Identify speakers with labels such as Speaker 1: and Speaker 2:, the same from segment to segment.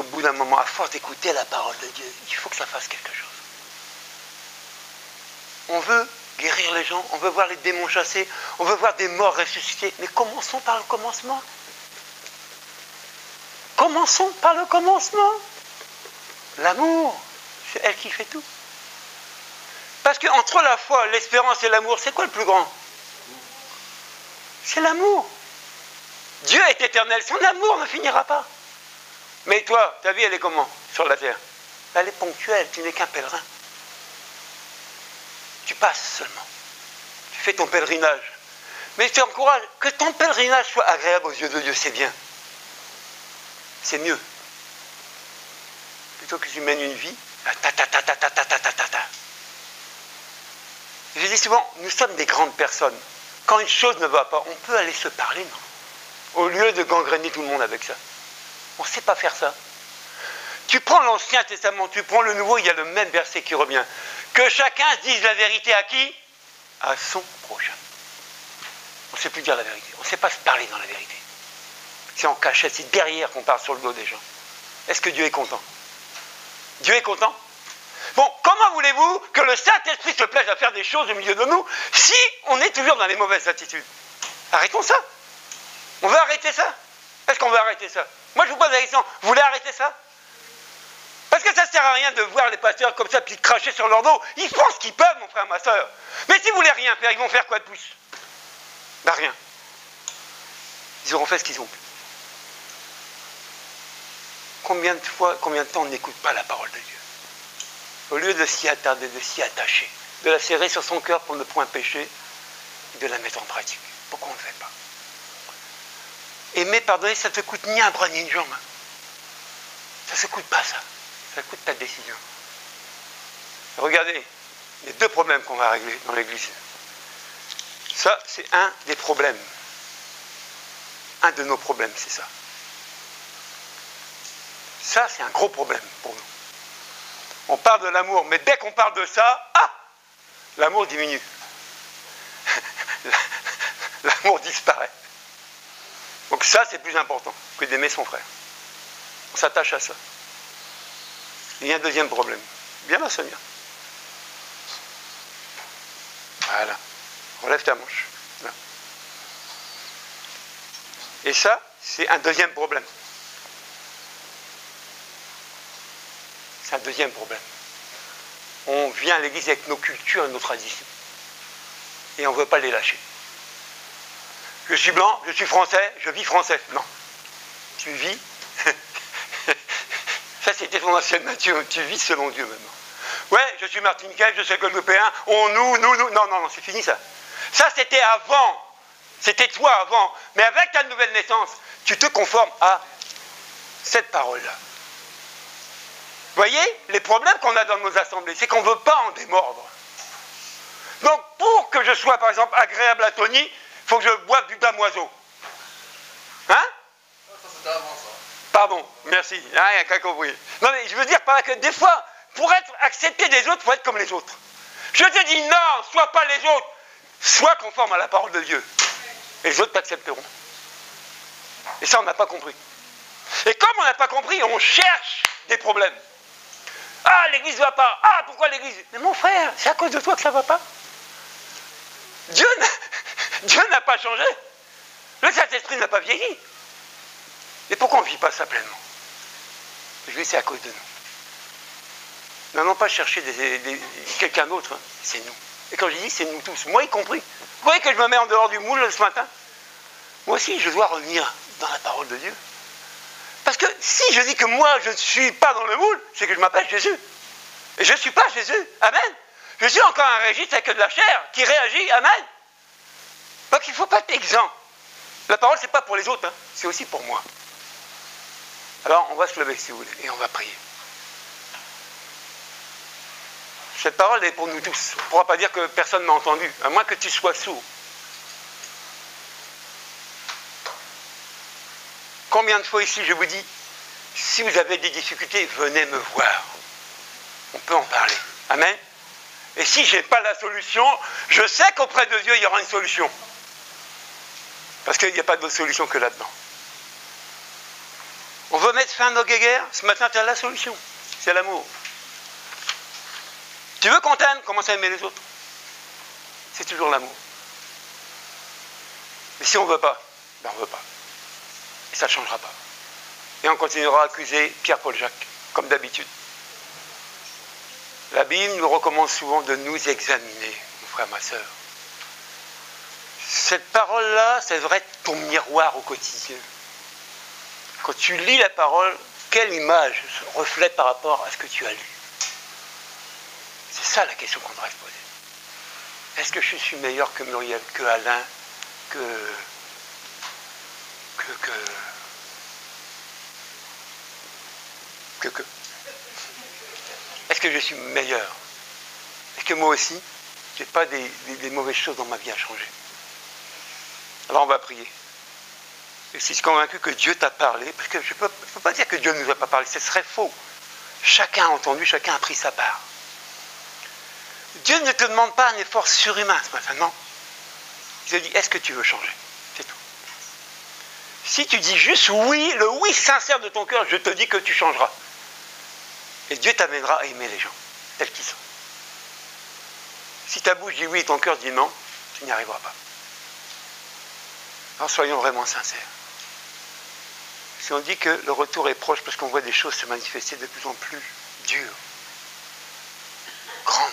Speaker 1: au bout d'un moment, à force d'écouter la parole de Dieu, il faut que ça fasse quelque chose. On veut guérir les gens, on veut voir les démons chassés, on veut voir des morts ressuscités. Mais commençons par le commencement. Commençons par le commencement. L'amour, c'est elle qui fait tout. Parce qu'entre la foi, l'espérance et l'amour, c'est quoi le plus grand? C'est l'amour. Dieu est éternel, son amour ne finira pas. Mais toi, ta vie, elle est comment sur la terre? Elle est ponctuelle, tu n'es qu'un pèlerin. Tu passes seulement. Tu fais ton pèlerinage. Mais je t'encourage, que ton pèlerinage soit agréable aux yeux de Dieu, c'est bien. C'est mieux. Plutôt que tu mènes une vie, Je dis souvent, nous sommes des grandes personnes. Quand une chose ne va pas, on peut aller se parler, non? Au lieu de gangréner tout le monde avec ça. On ne sait pas faire ça. Tu prends l'Ancien Testament, tu prends le Nouveau, il y a le même verset qui revient. Que chacun dise la vérité à qui? À son prochain. On ne sait plus dire la vérité. On ne sait pas se parler dans la vérité. C'est en cachette, c'est derrière qu'on parle sur le dos des gens. Est-ce que Dieu est content? Dieu est content? Bon, comment voulez-vous que le Saint-Esprit se plaise à faire des choses au milieu de nous si on est toujours dans les mauvaises attitudes? Arrêtons ça. On veut arrêter ça? Est-ce qu'on veut arrêter ça? Moi, je vous pose la question, vous voulez arrêter ça? Parce que ça ne sert à rien de voir les pasteurs comme ça, puis de cracher sur leur dos. Ils font ce qu'ils peuvent, mon frère, ma soeur. Mais si vous voulez rien faire, ils vont faire quoi de plus? Ben rien. Ils auront fait ce qu'ils ont pu. Combien de fois, combien de temps on n'écoute pas la parole de Dieu? Au lieu de s'y attarder, de s'y attacher, de la serrer sur son cœur pour ne point pécher, de la mettre en pratique. Pourquoi on ne le fait pas? Aimer, pardonner, ça ne te coûte ni un bras ni une jambe. Ça ne se coûte pas, ça. Ça coûte ta décision. Regardez, les deux problèmes qu'on va régler dans l'Église. Ça, c'est un des problèmes. Un de nos problèmes, c'est ça. Ça, c'est un gros problème pour nous. On parle de l'amour, mais dès qu'on parle de ça, l'amour diminue. L'amour disparaît. Donc ça, c'est plus important que d'aimer son frère. On s'attache à ça. Il y a un deuxième problème. Viens là, Sonia. Voilà. Relève ta manche. Là. Et ça, c'est un deuxième problème. C'est un deuxième problème. On vient à l'église avec nos cultures et nos traditions. Et on ne veut pas les lâcher. Je suis blanc, je suis français, je vis français. Non. Tu vis. Ça, c'était ton ancienne nature. Tu vis selon Dieu maintenant. Ouais, je suis martiniquais, je suis guadeloupéen. Nous. Non, c'est fini ça. Ça, c'était avant. C'était toi avant. Mais avec ta nouvelle naissance, tu te conformes à cette parole-là. Vous voyez, les problèmes qu'on a dans nos assemblées, c'est qu'on ne veut pas en démordre. Donc, pour que je sois, par exemple, agréable à Tony, il faut que je boive du damoiseau. Hein? Ça, c'était avant ça. Pardon, merci. Il n'y a qu'à compris. Non, mais je veux dire par là que des fois, pour être accepté des autres, il faut être comme les autres. Je te dis non, sois pas les autres. Sois conforme à la parole de Dieu. Et les autres t'accepteront. Et ça, on n'a pas compris. Et comme on n'a pas compris, on cherche des problèmes. Ah, l'église ne va pas. Ah, pourquoi l'église? Mais mon frère, c'est à cause de toi que ça ne va pas. Dieu n'a pas changé. Le Saint-Esprit n'a pas vieilli. Et pourquoi on ne vit pas ça pleinement? Je dis, c'est à cause de nous. N'allons pas chercher quelqu'un d'autre, hein. C'est nous. Et quand je dis c'est nous tous, moi y compris. Vous voyez que je me mets en dehors du moule ce matin? Moi aussi, je dois revenir dans la parole de Dieu. Parce que si je dis que moi, je ne suis pas dans le moule, c'est que je m'appelle Jésus. Et je ne suis pas Jésus. Amen. Je suis encore un registre avec de la chair qui réagit. Amen. Donc il ne faut pas être exempt. La parole, ce n'est pas pour les autres, hein. C'est aussi pour moi. Alors, on va se lever, si vous voulez, et on va prier. Cette parole est pour nous tous. On ne pourra pas dire que personne ne m'a entendu, à moins que tu sois sourd. Combien de fois ici je vous dis, si vous avez des difficultés, venez me voir. On peut en parler. Amen. Et si je n'ai pas la solution, je sais qu'auprès de Dieu, il y aura une solution. Parce qu'il n'y a pas d'autre solution que là-dedans. On veut veux mettre fin à nos guerres? Ce matin, tu as la solution. C'est l'amour. Tu veux qu'on t'aime? Commence à aimer les autres. C'est toujours l'amour. Mais si on ne veut pas, ben on ne veut pas. Et ça ne changera pas. Et on continuera à accuser Pierre-Paul Jacques, comme d'habitude. La Bible nous recommande souvent de nous examiner, mon frère, ma soeur. Cette parole-là, ça devrait être ton miroir au quotidien. Quand tu lis la parole, quelle image se reflète par rapport à ce que tu as lu? C'est ça la question qu'on devrait se poser. Est-ce que je suis meilleur que Muriel, que Alain, Est-ce que je suis meilleur? Est-ce que moi aussi, je n'ai pas des mauvaises choses dans ma vie à changer? Alors on va prier. Et si je suis convaincu que Dieu t'a parlé, parce que je ne peux pas dire que Dieu ne nous a pas parlé, ce serait faux. Chacun a entendu, chacun a pris sa part. Dieu ne te demande pas un effort surhumain ce matin, non. Il te dit, est-ce que tu veux changer? C'est tout. Si tu dis juste oui, le oui sincère de ton cœur, je te dis que tu changeras. Et Dieu t'amènera à aimer les gens, tels qu'ils sont. Si ta bouche dit oui et ton cœur dit non, tu n'y arriveras pas. Alors soyons vraiment sincères. Si on dit que le retour est proche parce qu'on voit des choses se manifester de plus en plus dures, grandes,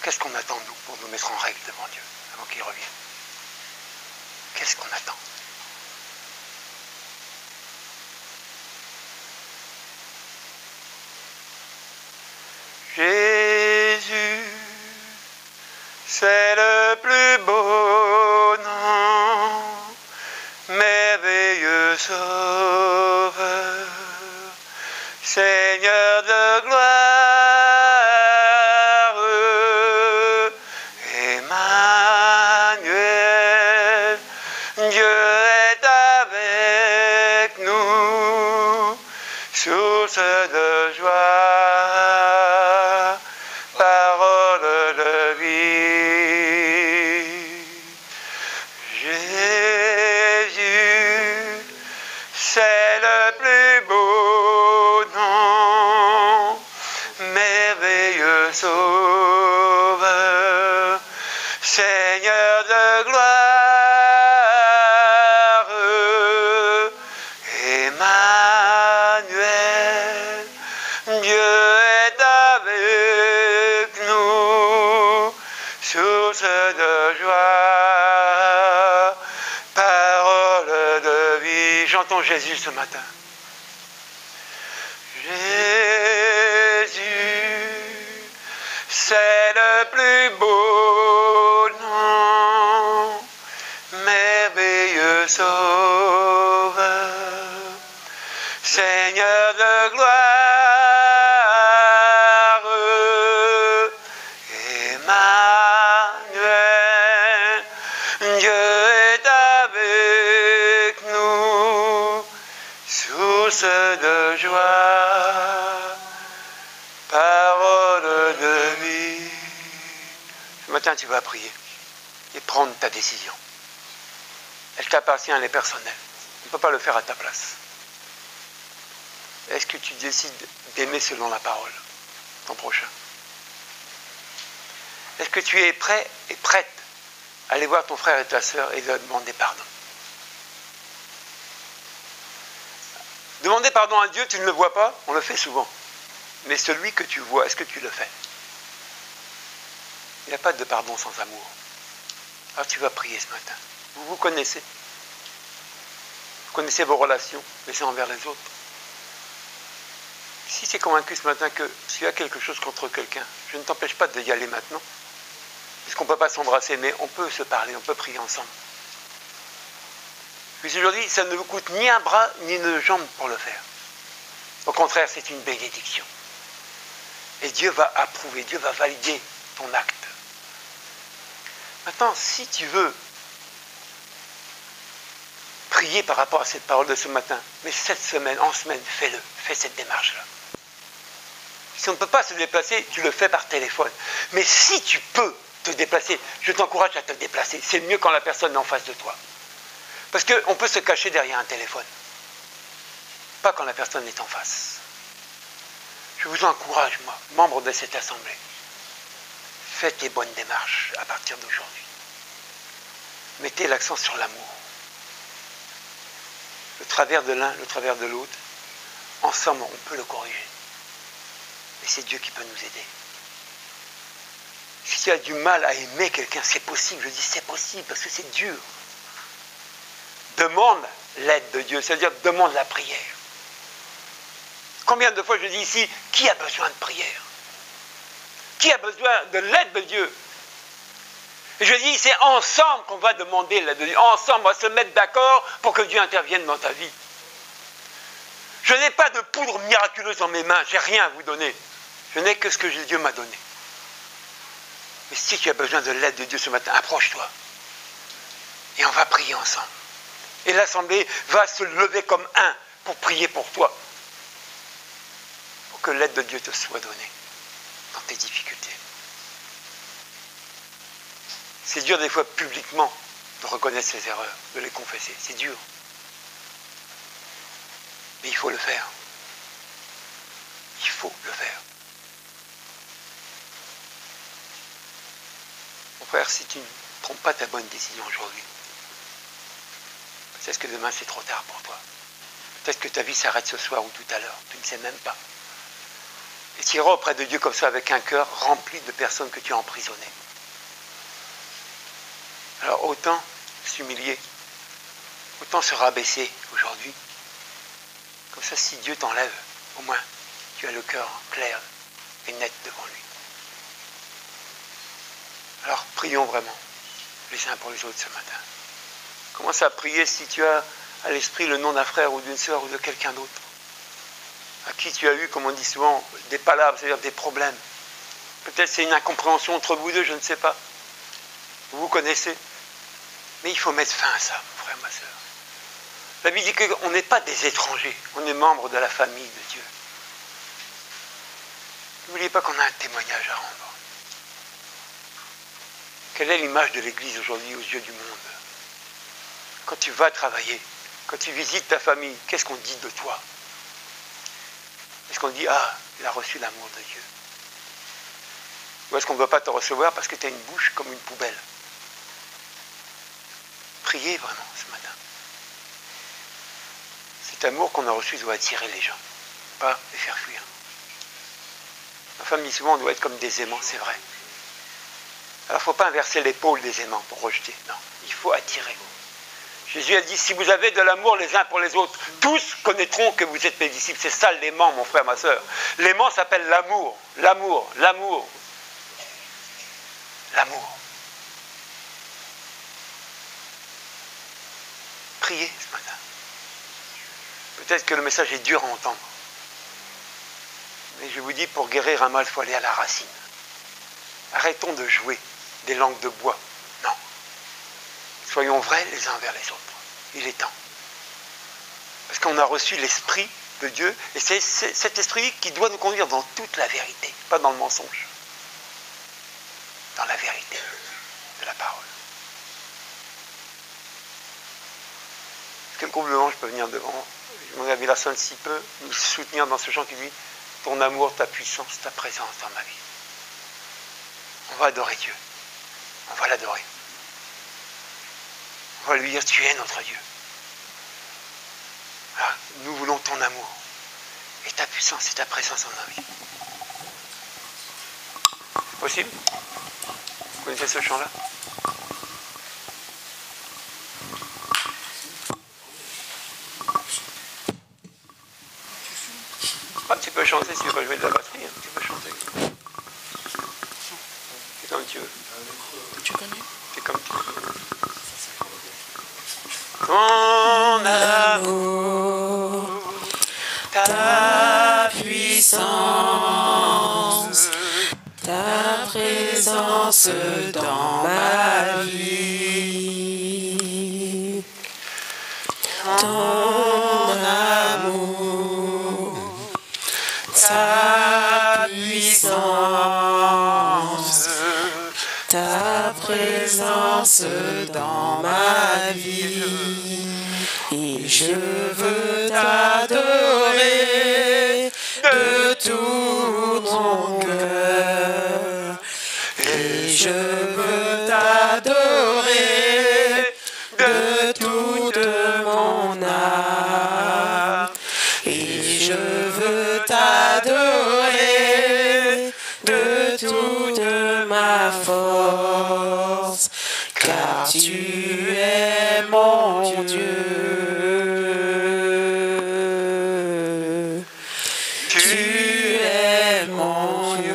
Speaker 1: qu'est-ce qu'on attend, nous, pour nous mettre en règle devant Dieu, avant qu'il revienne? Qu'est-ce qu'on attend? Jésus, c'est le plus beau nom, merveilleux Sauveur, Seigneur de gloire, Emmanuel, Dieu est avec nous, source de joie, parole de vie. Jésus, c'est le plus beau nom, merveilleux Sauveur, Seigneur de gloire, Emmanuel, Dieu est avec nous, source de joie, parole de vie. J'entends Jésus ce matin. Jésus, c'est le plus beau nom, merveilleux Sauveur, Seigneur de gloire, Emmanuel, Dieu est avec nous, source de joie, parole de vie. Ce matin, tu vas prier et prendre ta décision. Elle t'appartient, elle est personnelle. On ne peut pas le faire à ta place. Est-ce que tu décides d'aimer selon la parole ton prochain? Est-ce que tu es prêt et prête à aller voir ton frère et ta sœur et leur demander pardon? Demander pardon à Dieu, tu ne le vois pas, on le fait souvent. Mais celui que tu vois, est-ce que tu le fais? Il n'y a pas de pardon sans amour. Alors tu vas prier ce matin. Vous vous connaissez. Vous connaissez vos relations, les uns envers les autres. Si tu es convaincu ce matin que tu as quelque chose contre quelqu'un, je ne t'empêche pas d'y aller maintenant. Puisqu'on ne peut pas s'embrasser, mais on peut se parler, on peut prier ensemble. Puis aujourd'hui, ça ne vous coûte ni un bras, ni une jambe pour le faire. Au contraire, c'est une bénédiction. Et Dieu va approuver, Dieu va valider ton acte. Maintenant, si tu veux prier par rapport à cette parole de ce matin, mais cette semaine, en semaine, fais-le, fais cette démarche-là. Si on ne peut pas se déplacer, tu le fais par téléphone. Mais si tu peux te déplacer, je t'encourage à te déplacer. C'est mieux quand la personne est en face de toi. Parce qu'on peut se cacher derrière un téléphone. Pas quand la personne est en face. Je vous encourage, moi, membre de cette assemblée. Faites les bonnes démarches à partir d'aujourd'hui. Mettez l'accent sur l'amour. Le travers de l'un, le travers de l'autre, ensemble, on peut le corriger. Et c'est Dieu qui peut nous aider. Si tu as du mal à aimer quelqu'un, c'est possible. Je dis c'est possible parce que c'est dur. Demande l'aide de Dieu, c'est-à-dire demande la prière. Combien de fois je dis ici, qui a besoin de prière? Qui a besoin de l'aide de Dieu? Et je dis, c'est ensemble qu'on va demander l'aide de Dieu. Ensemble, on va se mettre d'accord pour que Dieu intervienne dans ta vie. Je n'ai pas de poudre miraculeuse dans mes mains, je n'ai rien à vous donner. Je n'ai que ce que Dieu m'a donné. Mais si tu as besoin de l'aide de Dieu ce matin, approche-toi. Et on va prier ensemble. Et l'assemblée va se lever comme un pour prier pour toi. Pour que l'aide de Dieu te soit donnée dans tes difficultés. C'est dur des fois publiquement de reconnaître ses erreurs, de les confesser. C'est dur. Mais il faut le faire. Il faut le faire. Mon frère, si tu ne prends pas ta bonne décision aujourd'hui, peut-être que demain c'est trop tard pour toi. Peut-être que ta vie s'arrête ce soir ou tout à l'heure. Tu ne sais même pas. Et tu iras auprès de Dieu comme ça avec un cœur rempli de personnes que tu as emprisonnées. Alors autant s'humilier, autant se rabaisser aujourd'hui. Comme ça, si Dieu t'enlève, au moins, tu as le cœur clair et net devant lui. Alors, prions vraiment, les uns pour les autres ce matin. Commence à prier si tu as à l'esprit le nom d'un frère ou d'une sœur ou de quelqu'un d'autre, à qui tu as eu, comme on dit souvent, des palabres, c'est-à-dire des problèmes. Peut-être c'est une incompréhension entre vous deux, je ne sais pas. Vous vous connaissez. Mais il faut mettre fin à ça, mon frère, ma sœur. La Bible dit qu'on n'est pas des étrangers, on est membre de la famille de Dieu. N'oubliez pas qu'on a un témoignage à rendre. Quelle est l'image de l'Église aujourd'hui aux yeux du monde? Quand tu vas travailler, quand tu visites ta famille, qu'est-ce qu'on dit de toi? Est-ce qu'on dit, ah, il a reçu l'amour de Dieu? Ou est-ce qu'on ne veut pas te recevoir parce que tu as une bouche comme une poubelle? Priez vraiment ce matin. Cet amour qu'on a reçu doit attirer les gens, pas les faire fuir. Ma femme dit souvent, on doit être comme des aimants, c'est vrai. Alors il ne faut pas inverser l'épaule des aimants pour rejeter, non, il faut attirer. Jésus a dit, si vous avez de l'amour les uns pour les autres, tous connaîtront que vous êtes mes disciples. C'est ça l'aimant, mon frère, ma soeur. L'aimant s'appelle l'amour, l'amour, l'amour. L'amour. Priez ce matin. Peut-être que le message est dur à entendre. Mais je vous dis, pour guérir un mal, il faut aller à la racine. Arrêtons de jouer des langues de bois. Non. Soyons vrais les uns vers les autres. Il est temps. Parce qu'on a reçu l'Esprit de Dieu, et c'est cet Esprit qui doit nous conduire dans toute la vérité, pas dans le mensonge. Dans la vérité de la parole. Est-ce que le groupe de louange peut venir devant? Je demanderai à Villarson s'il peut nous soutenir dans ce chant qui dit « Ton amour, ta puissance, ta présence dans ma vie ». On va adorer Dieu. On va l'adorer. On va lui dire, tu es notre Dieu. Alors, nous voulons ton amour et ta puissance et ta présence dans nos vies. C'est possible? Vous connaissez ce chant-là? Ah, tu peux chanter si tu veux pas jouer de la batterie, hein. Tu peux chanter. C'est comme tu veux.
Speaker 2: Tu connais?
Speaker 1: C'est comme tu veux. Ton amour,
Speaker 2: ta puissance, ta présence dans ma vie. Ton amour, ta puissance, ta présence présence dans ma vie. Et je veux t'adorer de tout mon cœur. Et je veux t'adorer de toute mon âme. Et je veux t'adorer de toute ma force, car tu es mon Dieu. Tu es mon Dieu.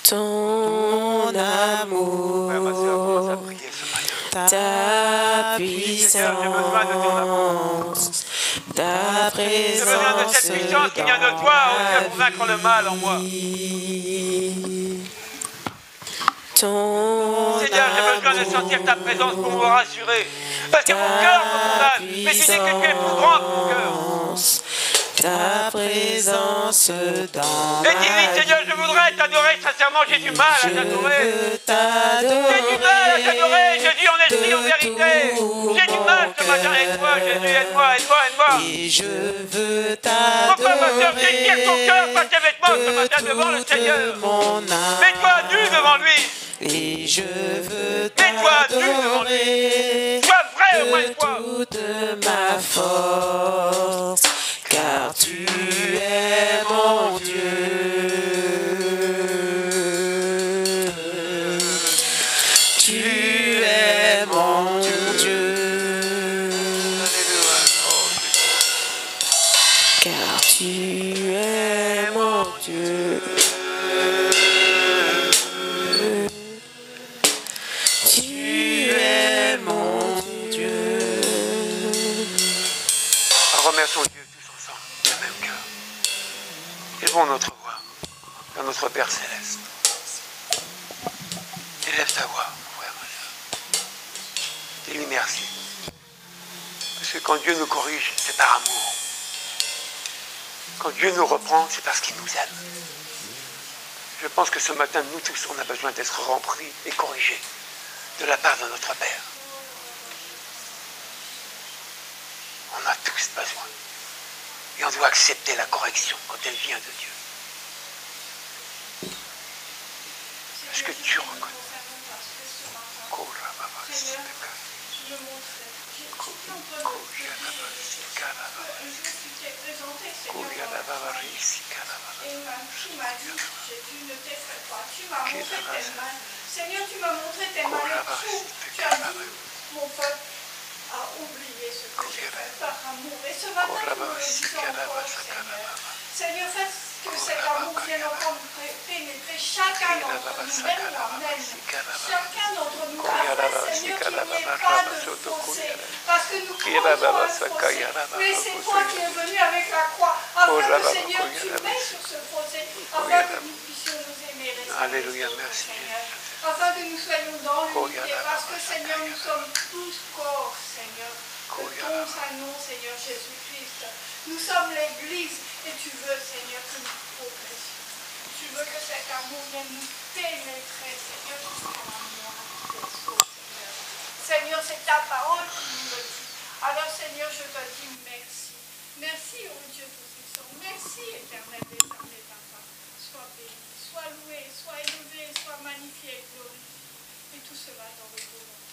Speaker 2: Ton amour, ta puissance, ta présence.
Speaker 1: J'ai besoin de cette puissance qui vient de toi, oh Dieu, pour vaincre le mal en moi. Seigneur, j'ai besoin de sentir ta présence pour me rassurer. Parce que mon cœur me condamne. Mais tu dis que tu es plus grand que mon cœur.
Speaker 2: Ta présence dans
Speaker 1: et dis-lui, Seigneur, je voudrais t'adorer sincèrement, j'ai du mal à t'adorer. J'ai du mal à t'adorer, Jésus en esprit, en vérité. J'ai du mal ce matin, aide-moi, Jésus, aide-moi, aide-moi, aide-moi.
Speaker 2: Et je veux t'adorer.
Speaker 1: Pourquoi, ma soeur, déchire ton cœur, pas tes vêtements ce matin devant le Seigneur. Mets-toi nu devant lui.
Speaker 2: Et je veux
Speaker 1: t'adorer. Sois vrai auprès de toi.
Speaker 2: Toute ma force, car tu es mon Dieu. Tu es mon Dieu. Car tu es mon Dieu.
Speaker 1: Remercions Dieu tous ensemble, le même cœur. Élevons notre voix vers notre Père Céleste. Élève ta voix, mon frère, ma soeur. Dis-lui merci. Parce que quand Dieu nous corrige, c'est par amour. Quand Dieu nous reprend, c'est parce qu'il nous aime. Je pense que ce matin, nous tous, on a besoin d'être remplis et corrigés de la part de notre Père. On a tous besoin. Et on doit accepter la correction quand elle vient de Dieu. Est-ce que tu reconnais?
Speaker 3: Seigneur, tu m'as montré tes mains là-dessous. Tu as dit, mon peuple a oublié ce que j'ai fait par amour. Et ce matin, nous le disons encore, Seigneur. Seigneur, fais que cet amour vienne encore nous pénétrer chacun d'entre nous, même moi-même. Chacun d'entre nous, afin, Seigneur, qu'il n'y ait pas de fossé. Parce que nous croyons à un fossé. Mais c'est toi qui es venu avec la croix, afin que, Seigneur, tu mets sur ce fossé, afin que nous puissions nous aimer.
Speaker 1: Alléluia, merci
Speaker 3: Seigneur. Afin que nous soyons dans l'unité, parce que Seigneur, nous sommes tous corps, Seigneur, de ton saint nom, Seigneur Jésus-Christ. Nous sommes l'Église et tu veux, Seigneur, que nous progressions. Tu veux que cet amour vienne nous pénétrer, Seigneur, jusqu'à la moindre des choses, Seigneur. Seigneur, c'est ta parole qui nous le dit. Alors, Seigneur, je te dis merci. Merci, ô Dieu Tout-Puissant. Merci, éternel des armées, papa. Sois béni, sois loué, sois élevé, sois magnifié et glorifié. Et tout cela dans le beau nom.